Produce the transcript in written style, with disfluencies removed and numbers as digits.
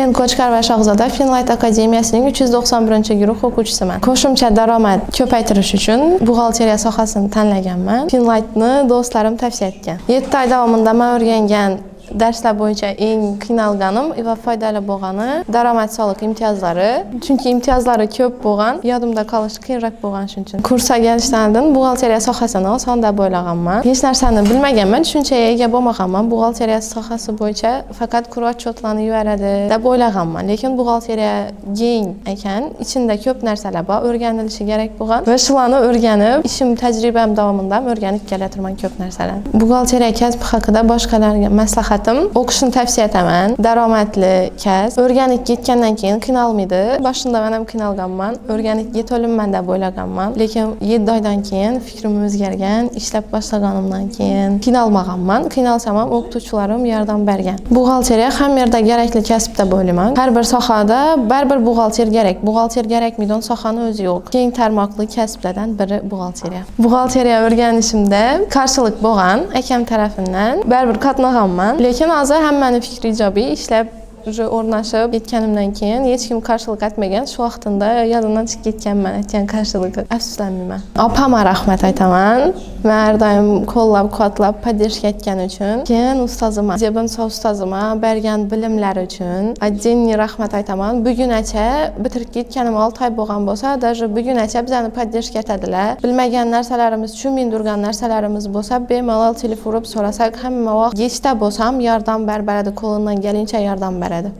Men Qo'chqar va Shohzoda Finlight akademiyasining 391-guruh o'quvchisiman. Qo'shimcha daromad ko'paytirish uchun buxgalteriya sohasini tanlaganman. Finlightni do'stlarim tavsiya etgan. 7 oy davomida men o'rgangan darslar bo'yicha eng qiynalganim va foydali bo'lgani daromad soliq imtiyozlari. Chunki imtiyozlari ko'p bo'lgan, yodimda qolishi qiyinroq bo'lgan shuning uchun. Kursga kelishdan oldin buxgalteriya sohasini oson deb o'ylaganman. Hech narsani bilmaganman, tushunchaga ega bo'lmaganman. Buxgalteriya sohasi bo'yicha faqat kur otchotlarni yuvaradi deb o'ylaganman. Lekin buxgalteriya keng ekan, ichida ko'p narsalar bor, o'rganilishi kerak bo'lgan va shularni o'rganib, ishim tajribam davomida o'rganib kelaturman ko'p narsalarni. Buxgalteriya kasbi haqida boshqalarga maslahat o'qishni tavsiya etaman. Daromadli kasb. O'rganib ketgandan keyin qiynalmaydi. Boshida men ham qiynalganman. O'rganib yetolmayman deb o'ylaganman. Lekin 7 oydan keyin fikrim o'zgargan. Ishlab boshlaganimdan keyin qiynalmaganman. Qiynalsam ham o'qituvchilarim yordam bergan. Buxgalteriya ham yerda kerakli kasb deb o'ylayman. Har bir sohada baribir buxgalter kerak. Buxgalter kerakmaydigan sohani o'zi yo'q. Keng tarmoqli kasblardan biri buxgalteriya. Buxgalteriya o'rganishimda qarshilik bo'lgan akam tarafidan. Baribir qatnag'anman. Lekin hozir hammaning fikri ijobiy, ishlab o'rnashib ketganimdan keyin hech kim qarshilik etmagan. Shu vaqtida yodimdan chiqib ketganman aytgan qarshilikni. Afsuslanmayman. Opamga rahmat aytaman. Men har doim qo'llab-quvvatlab podдержка etgani uchun. Keyin ustozimga, Zebinso ustozimga bergan bilimlari uchun отдельный rahmat aytaman. Bugunacha bitirib ketganim 6 oy bo'lgan bo'lsa, даже bugunacha bizani podдержка etadilar. Bilmagan narsalarimiz, tushunmaydigan narsalarimiz bo'lsa, bemalol telefon urib so'rasak, hamma vaqt kechda bo'lsam yordam beradi, qo'limdan kelincha yordam beradi.